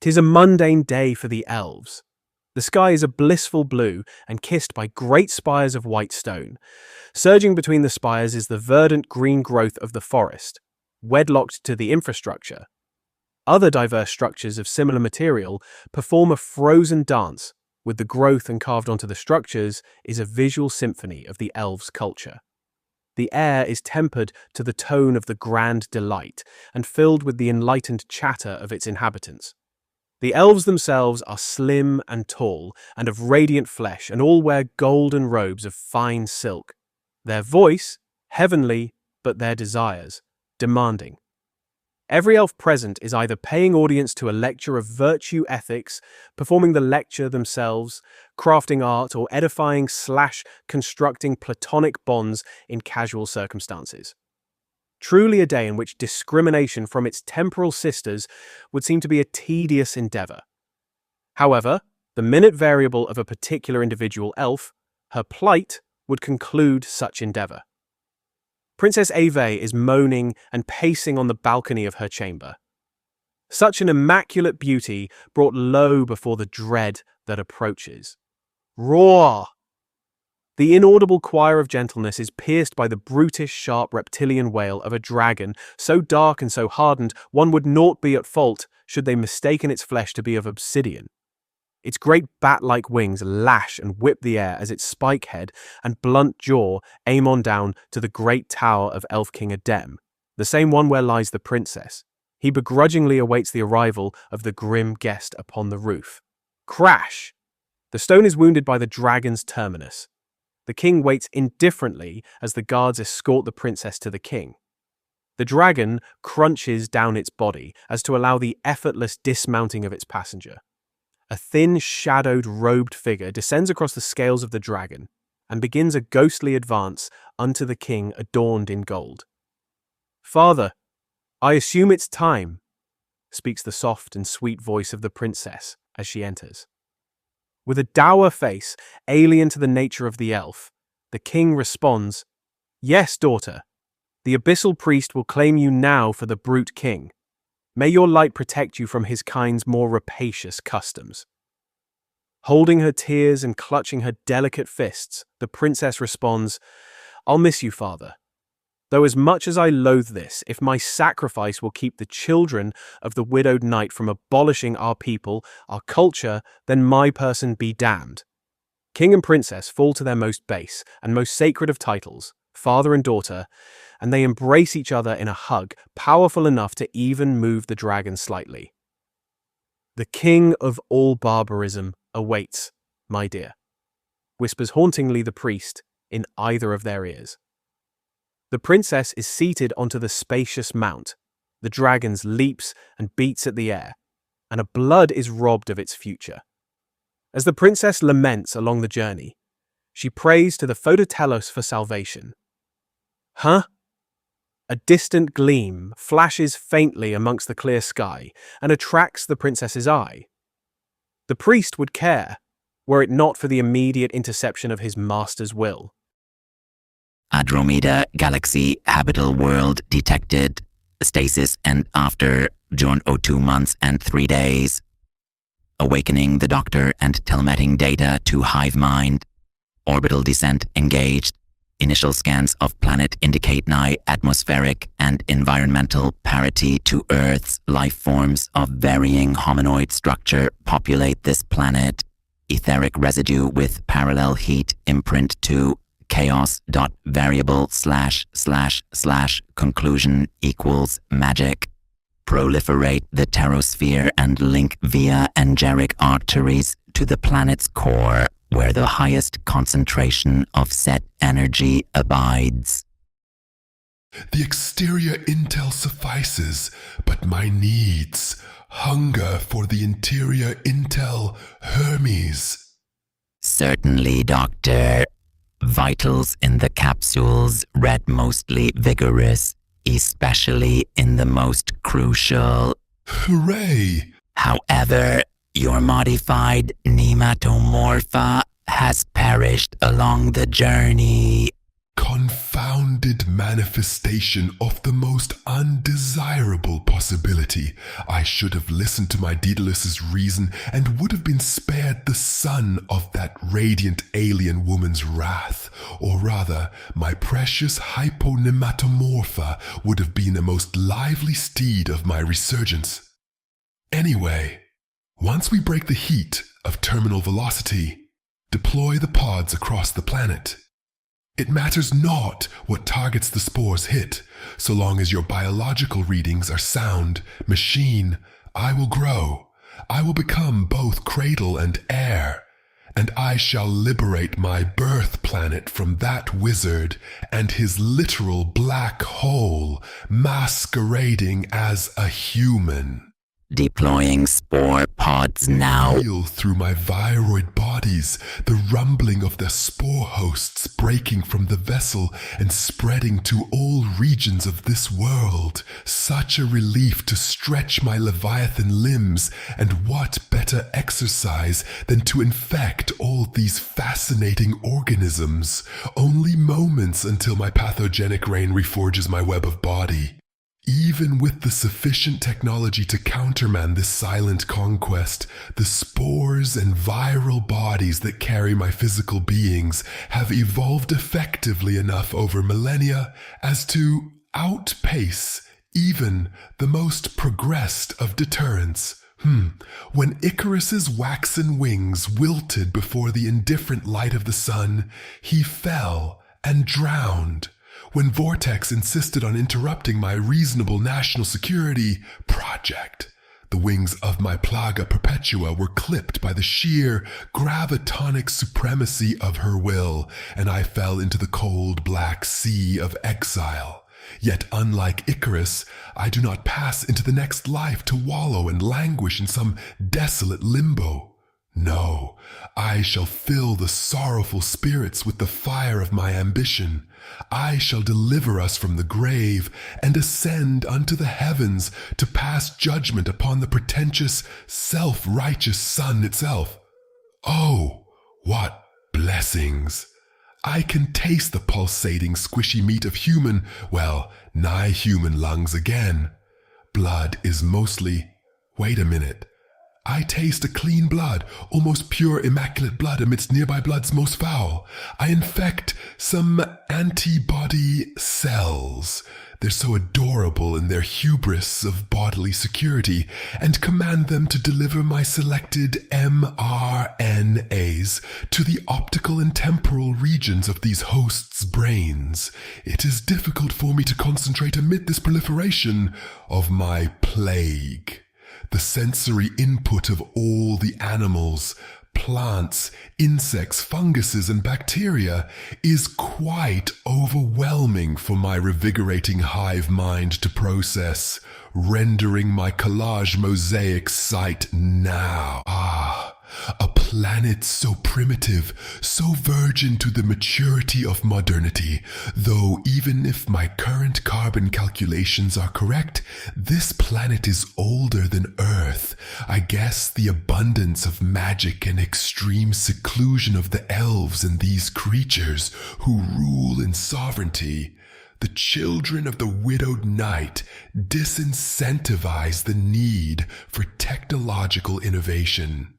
'Tis a mundane day for the elves. The sky is a blissful blue and kissed by great spires of white stone. Surging between the spires is the verdant green growth of the forest, wedlocked to the infrastructure. Other diverse structures of similar material perform a frozen dance, with the growth and carved onto the structures is a visual symphony of the elves' culture. The air is tempered to the tone of the grand delight and filled with the enlightened chatter of its inhabitants. The elves themselves are slim and tall and of radiant flesh, and all wear golden robes of fine silk. Their voice, heavenly, but their desires, demanding. Every elf present is either paying audience to a lecture of virtue ethics, performing the lecture themselves, crafting art, or edifying/constructing platonic bonds in casual circumstances. Truly a day in which discrimination from its temporal sisters would seem to be a tedious endeavor. However, the minute variable of a particular individual elf, her plight, would conclude such endeavor. Princess Ave is moaning and pacing on the balcony of her chamber. Such an immaculate beauty brought low before the dread that approaches. Roar! The inaudible choir of gentleness is pierced by the brutish, sharp reptilian wail of a dragon, so dark and so hardened one would not be at fault should they mistaken its flesh to be of obsidian. Its great bat-like wings lash and whip the air as its spike head and blunt jaw aim on down to the great tower of Elf King Adem, the same one where lies the princess. He begrudgingly awaits the arrival of the grim guest upon the roof. Crash! The stone is wounded by the dragon's terminus. The king waits indifferently as the guards escort the princess to the king. The dragon crunches down its body as to allow the effortless dismounting of its passenger. A thin, shadowed, robed figure descends across the scales of the dragon and begins a ghostly advance unto the king adorned in gold. "Father, I assume it's time," speaks the soft and sweet voice of the princess as she enters. With a dour face, alien to the nature of the elf, the king responds, "Yes, daughter. The abyssal priest will claim you now for the brute king. May your light protect you from his kind's more rapacious customs." Holding her tears and clutching her delicate fists, the princess responds, "I'll miss you, father. Though as much as I loathe this, if my sacrifice will keep the children of the widowed knight from abolishing our people, our culture, then my person be damned." King and princess fall to their most base and most sacred of titles, father and daughter, and they embrace each other in a hug, powerful enough to even move the dragon slightly. "The king of all barbarism awaits, my dear," whispers hauntingly the priest in either of their ears. The princess is seated onto the spacious mount. The dragon leaps and beats at the air, and a blood is robbed of its future. As the princess laments along the journey, she prays to the Phototelos for salvation. Huh? A distant gleam flashes faintly amongst the clear sky and attracts the princess's eye. The priest would care, were it not for the immediate interception of his master's will. Andromeda Galaxy habitable world detected. Stasis and after June 02 months and 3 days. Awakening the doctor and telemetting data to hive mind. Orbital descent engaged. Initial scans of planet indicate nigh atmospheric and environmental parity to Earth's life forms of varying hominoid structure populate this planet. Etheric residue with parallel heat imprint to chaos.variable//conclusion equals magic. Proliferate the terrosphere and link via angelic arteries to the planet's core, where the highest concentration of set energy abides. The exterior intel suffices, but my needs hunger for the interior intel, Hermes. Certainly, Doctor. Vitals in the capsules read mostly vigorous, especially in the most crucial. Hooray! However, your modified nematomorpha has perished along the journey. Confound rounded manifestation of the most undesirable possibility. I should have listened to my Daedalus's reason and would have been spared the son of that radiant alien woman's wrath. Or rather, my precious hyponematomorpha would have been a most lively steed of my resurgence. Anyway, once we break the heat of terminal velocity, deploy the pods across the planet. It matters not what targets the spores hit, so long as your biological readings are sound. Machine, I will grow. I will become both cradle and heir, and I shall liberate my birth planet from that wizard and his literal black hole masquerading as a human. Deploying spore pods now. Feel through my viroid bodies the rumbling of the spore hosts breaking from the vessel and spreading to all regions of this world. Such a relief to stretch my leviathan limbs, and what better exercise than to infect all these fascinating organisms? Only moments until my pathogenic rain reforges my web of body. Even with the sufficient technology to countermand this silent conquest, the spores and viral bodies that carry my physical beings have evolved effectively enough over millennia as to outpace even the most progressed of deterrents. When Icarus's waxen wings wilted before the indifferent light of the sun, he fell and drowned. When Vortex insisted on interrupting my reasonable national security project, the wings of my Plaga Perpetua were clipped by the sheer gravitonic supremacy of her will, and I fell into the cold black sea of exile. Yet unlike Icarus, I do not pass into the next life to wallow and languish in some desolate limbo. No, I shall fill the sorrowful spirits with the fire of my ambition. I shall deliver us from the grave and ascend unto the heavens to pass judgment upon the pretentious, self-righteous sun itself. Oh, what blessings! I can taste the pulsating, squishy meat of human, nigh human lungs again. Blood is mostly... Wait a minute. I taste a clean blood, almost pure immaculate blood amidst nearby bloods most foul. I infect some antibody cells. They're so adorable in their hubris of bodily security, and command them to deliver my selected mRNAs to the optical and temporal regions of these hosts' brains. It is difficult for me to concentrate amid this proliferation of my plague. The sensory input of all the animals, plants, insects, funguses, and bacteria is quite overwhelming for my revigorating hive mind to process, rendering my collage mosaic sight now. A planet so primitive, so virgin to the maturity of modernity, though even if my current carbon calculations are correct, this planet is older than Earth. I guess the abundance of magic and extreme seclusion of the elves and these creatures who rule in sovereignty, the children of the widowed night, disincentivize the need for technological innovation.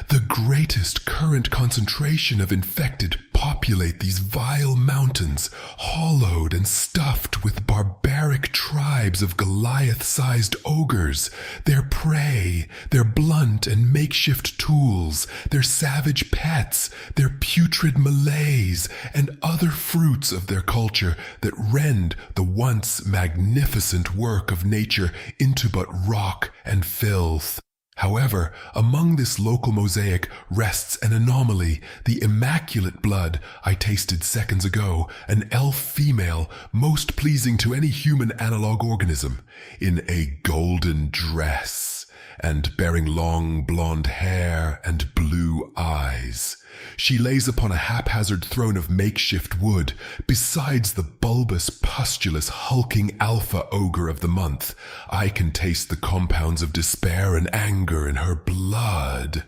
The greatest current concentration of infected populate these vile mountains, hollowed and stuffed with barbaric tribes of Goliath-sized ogres, their prey, their blunt and makeshift tools, their savage pets, their putrid malaise, and other fruits of their culture that rend the once magnificent work of nature into but rock and filth. However, among this local mosaic rests an anomaly, the immaculate blood I tasted seconds ago, an elf female most pleasing to any human analog organism, in a golden dress. and bearing long blonde hair and blue eyes. She lays upon a haphazard throne of makeshift wood, besides the bulbous, pustulous, hulking alpha ogre of the month. I can taste the compounds of despair and anger in her blood.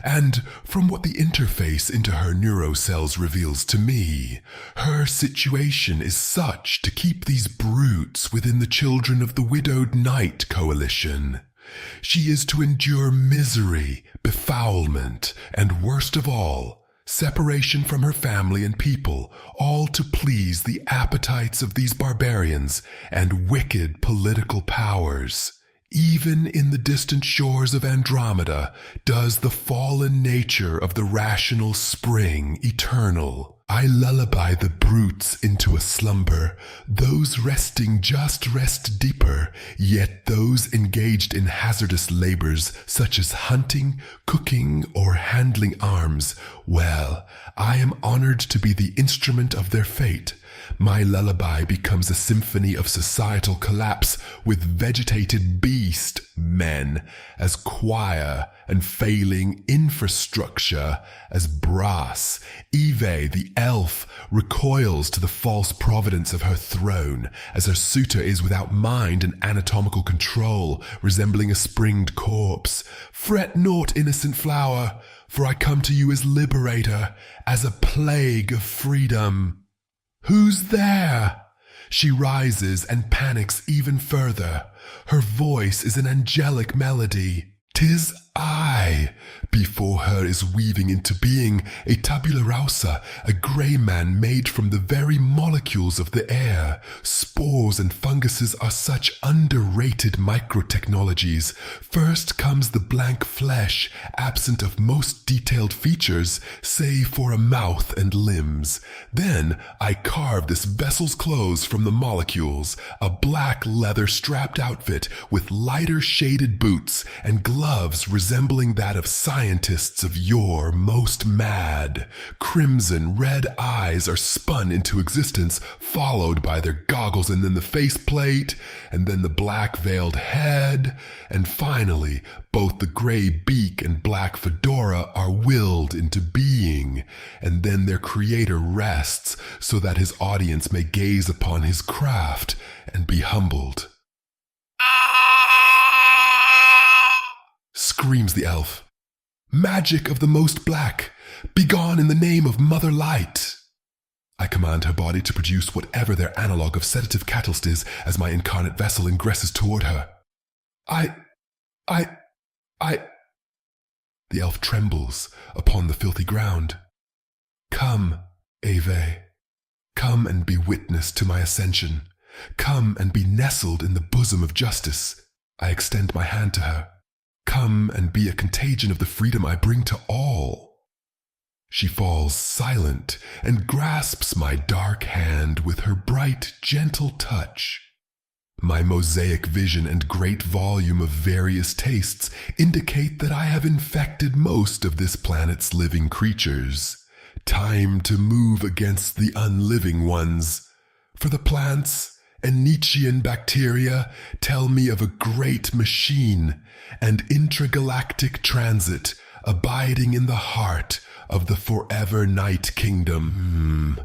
And from what the interface into her neurocells reveals to me, her situation is such to keep these brutes within the Children of the Widowed Night coalition. She is to endure misery, befoulment, and worst of all, separation from her family and people, all to please the appetites of these barbarians and wicked political powers. Even in the distant shores of Andromeda does the fallen nature of the rational spring eternal. I lullaby the brutes into a slumber. Those resting just rest deeper, yet those engaged in hazardous labors such as hunting, cooking, or handling arms, well, I am honored to be the instrument of their fate. My lullaby becomes a symphony of societal collapse with vegetated beast men as choir and failing infrastructure as brass. Eve, the elf, recoils to the false providence of her throne as her suitor is without mind and anatomical control, resembling a springed corpse. Fret naught, innocent flower, for I come to you as liberator, as a plague of freedom. Who's there? She rises and panics even further. Her voice is an angelic melody. 'Tis I. Before her is weaving into being a tabula rasa, a grey man made from the very molecules of the air. Spores and funguses are such underrated microtechnologies. First comes the blank flesh, absent of most detailed features, save for a mouth and limbs. Then I carve this vessel's clothes from the molecules, a black leather strapped outfit with lighter shaded boots and gloves resembling that of scientists of yore most mad. Crimson red eyes are spun into existence, followed by their goggles and then the faceplate, and then the black veiled head, and finally both the gray beak and black fedora are willed into being, and then their creator rests so that his audience may gaze upon his craft and be humbled. Screams the elf. Magic of the most black! Begone in the name of Mother Light! I command her body to produce whatever their analog of sedative catalyst is as my incarnate vessel ingresses toward her. I... The elf trembles upon the filthy ground. Come, Eve. Come and be witness to my ascension. Come and be nestled in the bosom of justice. I extend my hand to her. Come and be a contagion of the freedom I bring to all. She falls silent and grasps my dark hand with her bright, gentle touch. My mosaic vision and great volume of various tastes indicate that I have infected most of this planet's living creatures. Time to move against the unliving ones. For the plants and Nietzschean bacteria tell me of a great machine and intragalactic transit abiding in the heart of the forever night kingdom.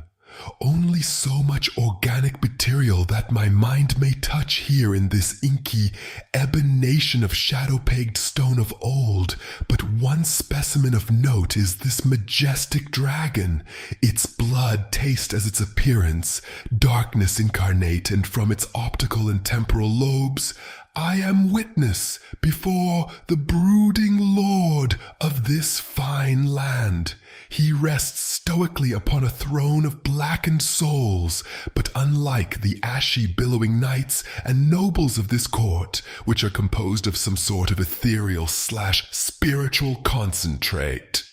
Only so much organic material that my mind may touch here in this inky ebon nation of shadow-pegged stone of old, but one specimen of note is this majestic dragon. Its blood taste as its appearance, darkness incarnate, and from its optical and temporal lobes, I am witness before the brooding lord of this fine land. He rests stoically upon a throne of blackened souls, but unlike the ashy billowing knights and nobles of this court, which are composed of some sort of ethereal/spiritual concentrate,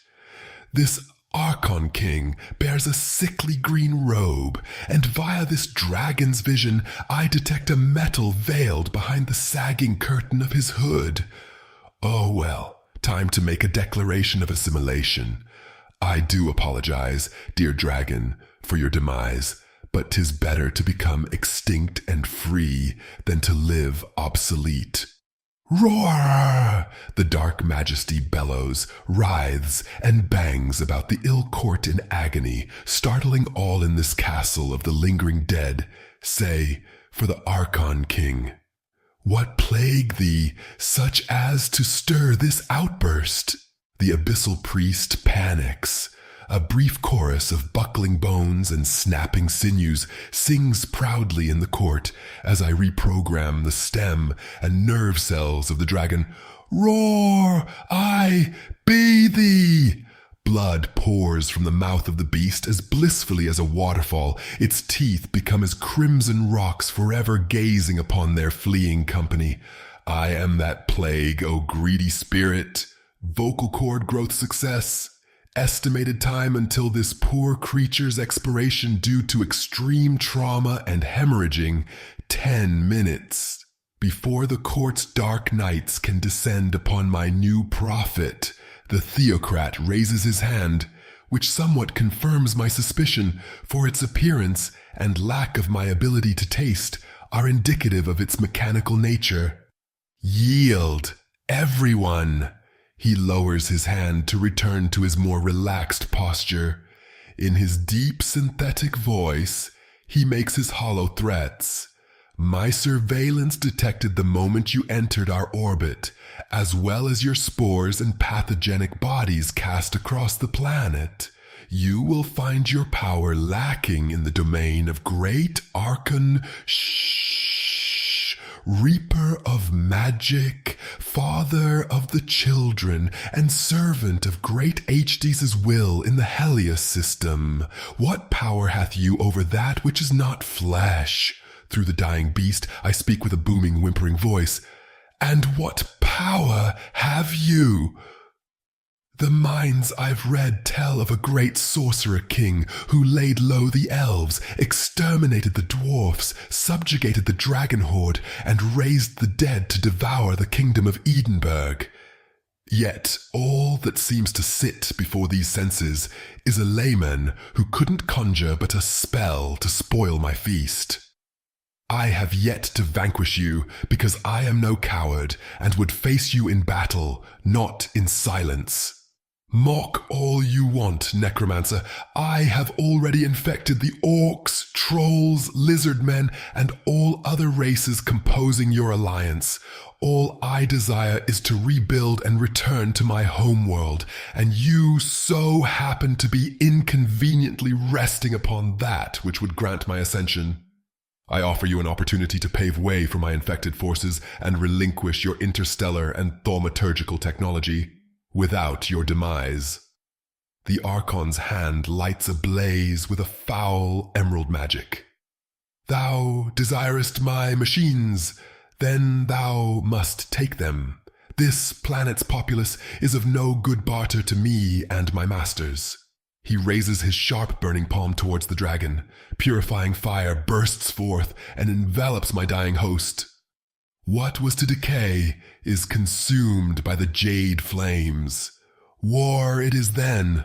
this Archon King bears a sickly green robe, and via this dragon's vision I detect a metal veiled behind the sagging curtain of his hood. Oh well, time to make a declaration of assimilation. I do apologize, dear dragon, for your demise, but 'tis better to become extinct and free than to live obsolete. Roar! The dark majesty bellows, writhes, and bangs about the ill court in agony, startling all in this castle of the lingering dead, say, for the Archon King. What plague thee, such as to stir this outburst? The abyssal priest panics. A brief chorus of buckling bones and snapping sinews sings proudly in the court as I reprogram the stem and nerve cells of the dragon. Roar! I be thee! Blood pours from the mouth of the beast as blissfully as a waterfall. Its teeth become as crimson rocks, forever gazing upon their fleeing company. I am that plague, O greedy spirit. Vocal cord growth success. Estimated time until this poor creature's expiration due to extreme trauma and hemorrhaging, 10 minutes. Before the court's dark nights can descend upon my new prophet, the theocrat raises his hand, which somewhat confirms my suspicion, for its appearance and lack of my ability to taste are indicative of its mechanical nature. Yield, everyone! He lowers his hand to return to his more relaxed posture. In his deep synthetic voice, he makes his hollow threats. My surveillance detected the moment you entered our orbit, as well as your spores and pathogenic bodies cast across the planet. You will find your power lacking in the domain of great Archon Reaper of magic, father of the children, and servant of great HD's will in the Helios system. What power hath you over that which is not flesh? Through the dying beast, I speak with a booming, whimpering voice. And what power have you? The minds I've read tell of a great sorcerer king who laid low the elves, exterminated the dwarfs, subjugated the dragon horde, and raised the dead to devour the kingdom of Edenberg. Yet all that seems to sit before these senses is a layman who couldn't conjure but a spell to spoil my feast. I have yet to vanquish you because I am no coward and would face you in battle, not in silence. Mock all you want, Necromancer. I have already infected the orcs, trolls, lizard men, and all other races composing your alliance. All I desire is to rebuild and return to my homeworld, and you so happen to be inconveniently resting upon that which would grant my ascension. I offer you an opportunity to pave way for my infected forces and relinquish your interstellar and thaumaturgical technology. Without your demise. The Archon's hand lights ablaze with a foul emerald magic. Thou desirest my machines, then thou must take them. This planet's populace is of no good barter to me and my masters. He raises his sharp burning palm towards the dragon. Purifying fire bursts forth and envelops my dying host. What was to decay is consumed by the jade flames. War it is then.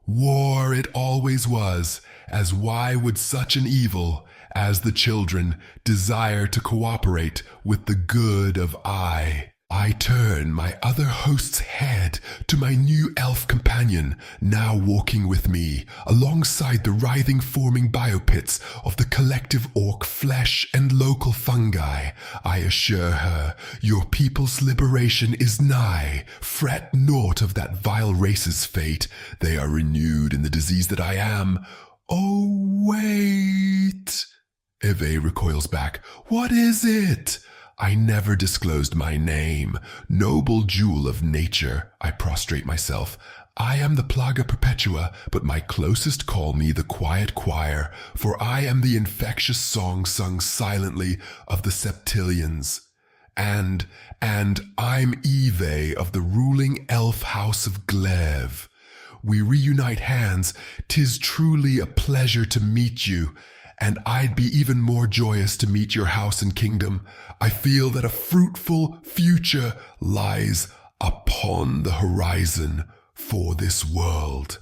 War it always was, as why would such an evil as the children desire to cooperate with the good of I? I turn my other host's head to my new elf companion, now walking with me, alongside the writhing forming biopits of the collective orc flesh and local fungi. I assure her, your people's liberation is nigh. Fret naught of that vile race's fate. They are renewed in the disease that I am. Oh, wait! Eve recoils back. What is it? I never disclosed my name. Noble jewel of nature, I prostrate myself. I am the Plaga Perpetua, but my closest call me the Quiet Choir, for I am the infectious song sung silently of the Septillions. And I'm Eve of the ruling elf house of Glaive. We reunite hands. 'Tis truly a pleasure to meet you. And I'd be even more joyous to meet your house and kingdom. I feel that a fruitful future lies upon the horizon for this world.